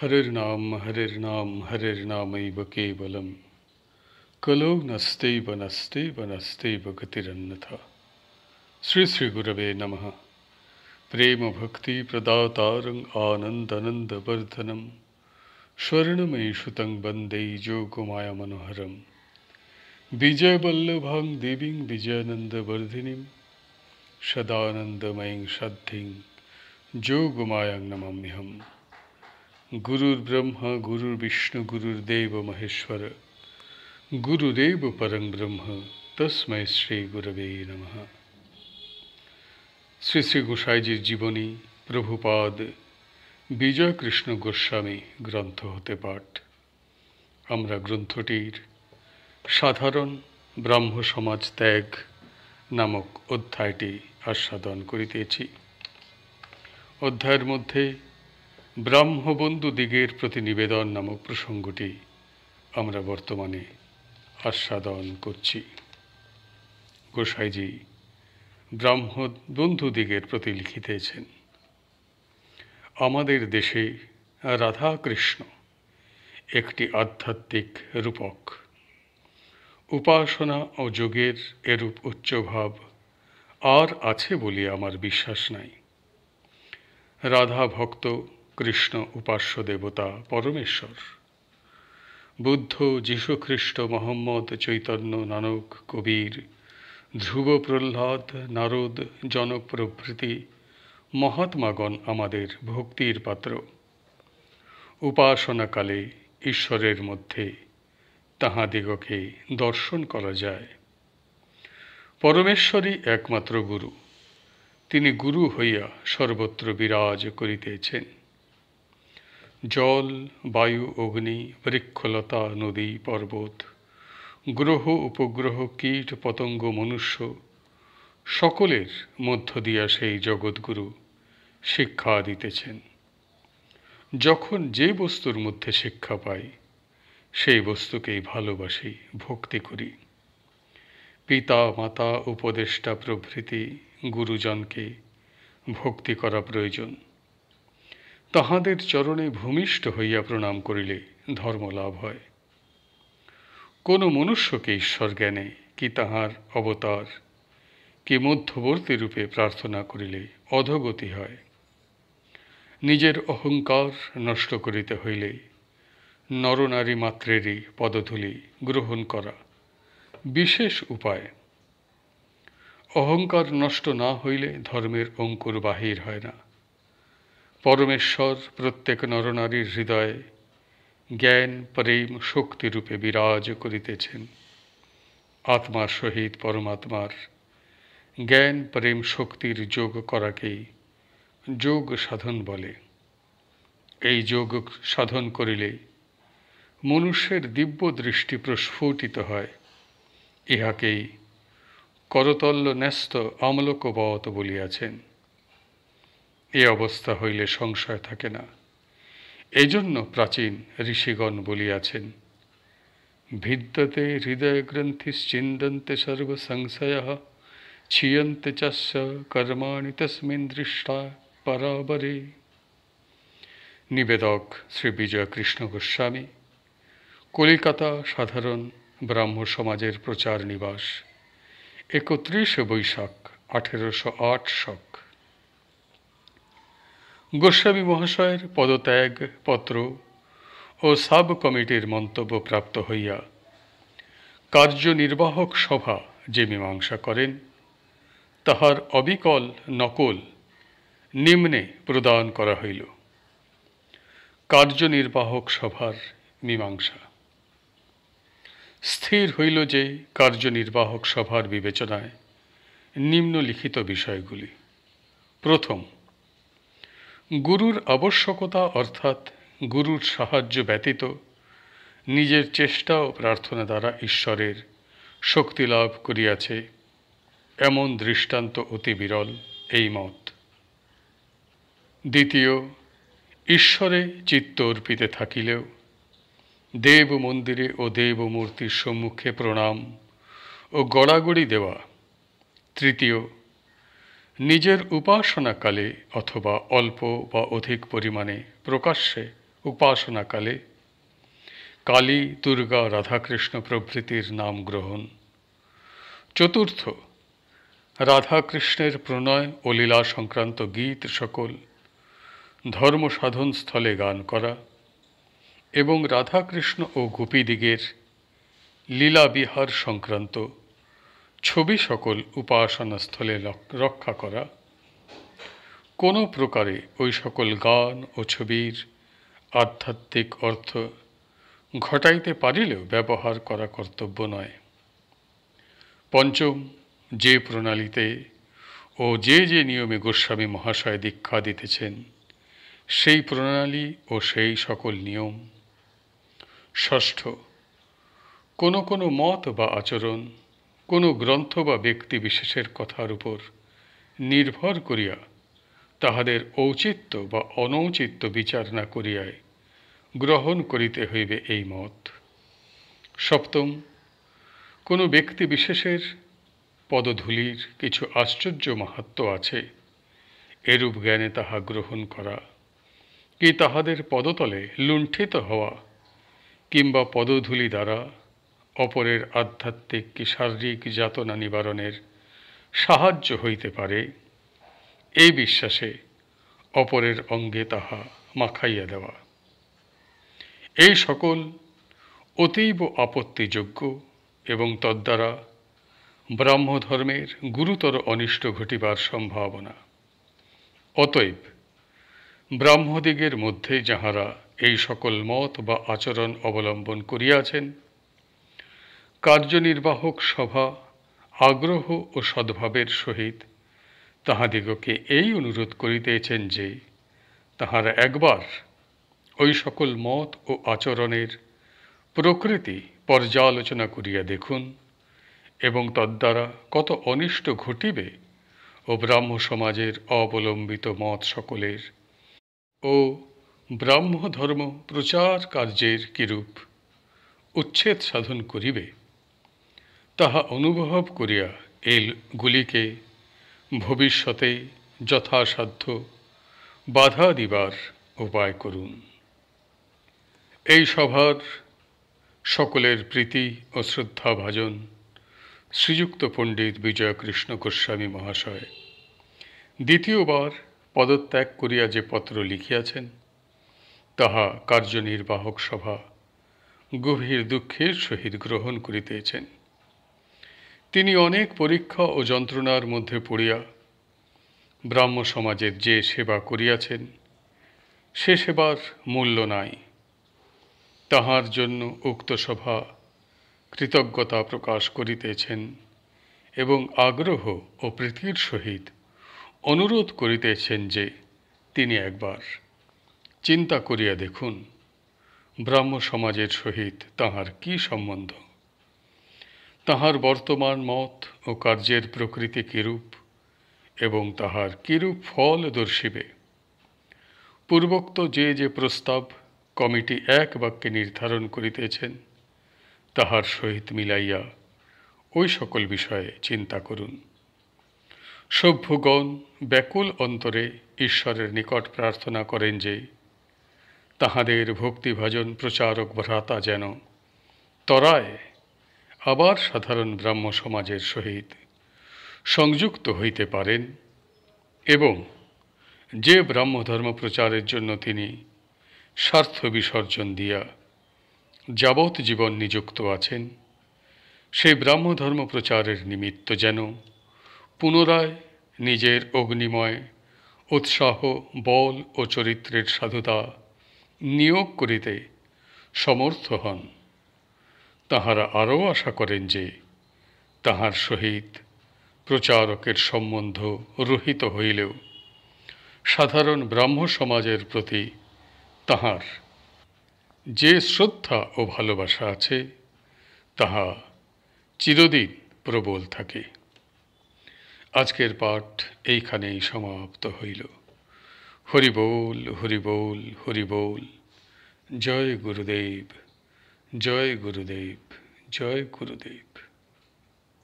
हरिर्नाम हरिर्नामैव केवलम कलौ नस्तेव गतिरन्यथा। श्री श्री गुरवे नमः। प्रेम भक्ति प्रदातारं आनंद वर्धनम स्वर्णमयी सुतं वंदे जोगमाया मनोहरम विजय वल्लभां देवीं विजयानंद वर्धिनीं सदानंदमयीं शाद्धिं जोगमायां नमाम्यहम्। गुरुर्ब्रह्मा गुरुर्विष्णु गुरुर्देव महेश्वर गुरुरेव परं ब्रह्म तस्मै श्री गुरवे नमः। श्री श्री गोसाईजीर जीवनी प्रभुपाद विजय कृष्ण गोस्वामी ग्रंथ होते पाठ। আমরা গ্রন্থটির সাধারণ ব্রাহ্ম সমাজ ত্যাগ নামক অধ্যায়টি আস্বাদন করিতেছি। অধ্যায়ের মধ্যে ব্রাহ্মবন্ধু দিগের প্রতি নিবেদন নামক প্রসঙ্গটি আমরা বর্তমানে আস্বাদন করছি। গোসাইজি ব্রাহ্মবন্ধু দিগের প্রতি লিখিতেছেন, আমাদের দেশে রাধা কৃষ্ণ একটি আধ্যাত্মিক রূপক। উপাসনা ও যোগের এরূপ উচ্চভাব আর আছে বলে আমার বিশ্বাস নাই। রাধা ভক্ত, কৃষ্ণ উপাস্য দেবতা পরমেশ্বর। বুদ্ধ, যীশুখ্রিস্ট, মোহাম্মদ, চৈতন্য, নানক, কবীর, ধ্রুব, প্রহ্লাদ, নারদ, জনক প্রভৃতি মহাত্মাগণ আমাদের ভক্তির পাত্র। উপাসনাকালে ঈশ্বরের মধ্যে তাহাদিগকে দর্শন করা যায়। পরমেশ্বরই একমাত্র গুরু। তিনি গুরু হইয়া সর্বত্র বিরাজ করিতেছেন। জল, বায়ু, অগ্নি, বৃক্ষলতা, নদী, পর্বত, গ্রহ, উপগ্রহ, কীট, পতঙ্গ, মনুষ্য সকলের মধ্য দিয়া সেই জগৎগুরু শিক্ষা দিতেছেন। যখন যে বস্তুর মধ্যে শিক্ষা পাই সেই বস্তুকেই ভালোবাসি, ভক্তি করি। পিতা, মাতা, উপদেষ্টা প্রভৃতি গুরুজনকে ভক্তি করা প্রয়োজন। তাহাদের চরণে ভূমিষ্ঠ হইয়া প্রণাম করিলে ধর্ম লাভ হয়। কোনো মনুষ্যকে ঈশ্বর জ্ঞানে কি তাহার অবতার কি মধ্যবর্তী রূপে প্রার্থনা করিলে অধোগতি হয়। নিজের অহংকার নষ্ট করিতে হইলে নরনারী মাত্রেরই পদধূলি গ্রহণ করা বিশেষ উপায়। অহংকার নষ্ট না হইলে ধর্মের অঙ্কুর বাহির হয় না। পরমেশ্বর প্রত্যেক নরনারীর হৃদয়ে জ্ঞান, প্রেম, শক্তিরূপে বিরাজ করিতেছেন। আত্মার সহিত পরমাত্মার জ্ঞান, প্রেম, শক্তির যোগ করাকেই যোগ সাধন বলে। এই যোগ সাধন করিলে মনুষ্যের দিব্য দৃষ্টি প্রস্ফুটিত হয়। ইহাকেই করতল্য ন্যস্ত আমলোকবৎ বলিয়াছেন। এ অবস্থা হইলে সংশয় থাকে না। এজন্য প্রাচীন ঋষিগণ বলিয়াছেন, ভিদ্যতে হৃদয়গ্রন্থিশ্চিন্দন্তে সর্বসংশয়ঃ ক্ষীয়ন্তে চস্য কর্মাণি তস্মিন দৃষ্টা পরাবরে। নিবেদক শ্রী বিজয় কৃষ্ণ গোস্বামী, কলিকাতা সাধারণ ব্রাহ্ম সমাজের প্রচার নিবাস, 31 বৈশাখ 1808 শক। গোস্বামী মহাশয়ের পদত্যাগ পত্র ও সাব কমিটির মন্তব্য প্রাপ্ত হইয়া কার্যনির্বাহক সভা যে মীমাংসা করেন তাহার অবিকল নকল নিম্নে প্রদান করা হইল। কার্যনির্বাহক সভার মীমাংসা। স্থির হইল যে কার্যনির্বাহক সভার বিবেচনায় নিম্নলিখিত বিষয়গুলি। প্রথম, গুরুর আবশ্যকতা অর্থাৎ গুরুর সাহায্য ব্যতীত নিজের চেষ্টা ও প্রার্থনা দ্বারা ঈশ্বরের শক্তি লাভ করিয়াছে এমন দৃষ্টান্ত অতি বিরল, এই মত। দ্বিতীয়, ঈশ্বরে চিত্ত অর্পিতে থাকিলেও দেব মন্দিরে ও দেব মূর্তির সম্মুখে প্রণাম ও গড়াগড়ি দেওয়া। তৃতীয়, নিজের উপাসনাকালে অথবা অল্প বা অধিক পরিমাণে প্রকাশ্যে উপাসনাকালে কালী, দুর্গা, রাধাকৃষ্ণ প্রভৃতির নাম গ্রহণ। চতুর্থ, রাধাকৃষ্ণের প্রণয় ও লীলা সংক্রান্ত গীত সকল ধর্ম সাধন স্থলে গান করা এবং রাধাকৃষ্ণ ও গোপীদিগের লীলা বিহার সংক্রান্ত ছবি সকল উপাসনা স্থলে রক্ষা করা। কোনো প্রকারে ওই সকল গান ও ছবির আধ্যাত্মিক অর্থ ঘটাইতে পারিলেও ব্যবহার করা কর্তব্য নয়। পঞ্চম, যে প্রণালীতে ও যে নিয়মে গোস্বামী মহাশয় দীক্ষা দিতেছেন সেই প্রণালী ও সেই সকল নিয়ম। ষষ্ঠ, কোনো মত বা আচরণ কোনো গ্রন্থ বা ব্যক্তি বিশেষের কথার উপর নির্ভর করিয়া তাহাদের ঔচিত্য বা অনৌচিত্য বিচার না করিয়াই গ্রহণ করিতে হইবে এই মত। সপ্তম, কোনো ব্যক্তি বিশেষের পদধূলির কিছু আশ্চর্য মাহাত্ম্য আছে, এরূপ জ্ঞানে তাহা গ্রহণ করা, কি তাহাদের পদতলে লুণ্ঠিত হওয়া কিংবা পদধূলি দ্বারা অপরের আধ্যাত্মিক কি শারীরিক যাতনা নিবারণের সাহায্য হইতে পারে, এই বিশ্বাসে অপরের অঙ্গে তাহা মাখাইয়া দেওয়া। এই সকল অতীব আপত্তিযোগ্য এবং তদ্বারা ব্রাহ্মধর্মের গুরুতর অনিষ্ট ঘটিবার সম্ভাবনা। অতএব ব্রাহ্মদিগের মধ্যে যাহারা এই সকল মত বা আচরণ অবলম্বন করিয়াছেন, কার্যনির্বাহক সভা আগ্রহ ও সদ্ভাবের সহিত তাহাদিগকে এই অনুরোধ করিতেছেন যে তাহারা একবার ওই সকল মত ও আচরণের প্রকৃতি পর্যালোচনা করিয়া দেখুন এবং তদ্বারা কত অনিষ্ট ঘটিবে ও ব্রাহ্ম সমাজের অবলম্বিত মত সকলের ও ব্রাহ্মধর্ম প্রচার কার্যের কিরূপ উচ্ছেদ সাধন করিবে, তাহা অনুভব করিয়া এইগুলিকে ভবিষ্যতে যথাসাধ্য বাধা দিবার উপায় করুন। এই সভার সকলের প্রীতি ও শ্রদ্ধাভাজন শ্রীযুক্ত পণ্ডিত বিজয়কৃষ্ণ গোস্বামী মহাশয় দ্বিতীয়বার পদত্যাগ করিয়া যে পত্র লিখিয়াছেন, তাহা কার্যনির্বাহক সভা গভীর দুঃখের সহিত গ্রহণ করিতেছেন। তিনি অনেক পরীক্ষা ও যন্ত্রণার মধ্যে পড়িয়া ব্রাহ্ম সমাজের যে সেবা করিয়াছেন, সে সেবার মূল্য নাই। তাহার জন্য উক্ত সভা কৃতজ্ঞতা প্রকাশ করিতেছেন এবং আগ্রহ ও প্রীতির সহিত অনুরোধ করিতেছেন যে তিনি একবার চিন্তা করিয়া দেখুন ব্রাহ্ম সমাজের সহিত তাহার কি সম্বন্ধ, তাহার বর্তমান মত ও কার্যের প্রকৃতি কিরূপ এবং তাহার কিরূপ ফল দর্শিবে। পূর্বোক্ত যে প্রস্তাব কমিটি এক বাক্যে নির্ধারণ করিতেছেন, তাহার সহিত মিলাইয়া ওই সকল বিষয়ে চিন্তা করুন। সভ্যগণ ব্যাকুল অন্তরে ঈশ্বরের নিকট প্রার্থনা করেন যে তাহাদের ভক্তিভাজন প্রচারক ভ্রাতা যেন তরায় আবার সাধারণ ব্রাহ্ম সমাজের সহিত সংযুক্ত হইতে পারেন এবং যে ব্রাহ্মধর্ম প্রচারের জন্য তিনি স্বার্থ বিসর্জন দিয়া যাবৎ জীবন নিযুক্ত আছেন, সেই ব্রাহ্মধর্ম প্রচারের নিমিত্ত যেন পুনরায় নিজের অগ্নিময় উৎসাহ, বল ও চরিত্রের সাধুতা নিয়োগ করিতে সমর্থ হন। তাহারা আরও আশা করেন যে তাহার সহিত প্রচারকের সম্বন্ধ রহিত হইলেও সাধারণ ব্রাহ্ম সমাজের প্রতি তাহার যে শ্রদ্ধা ও ভালোবাসা আছে, তাহা চিরদিন প্রবল থাকে। আজকের পাঠ এইখানেই সমাপ্ত হইল। হরি বল, হরি বল, হরি বল। জয় গুরুদেব, জয় গুরুদেব, জয় গুরুদেব।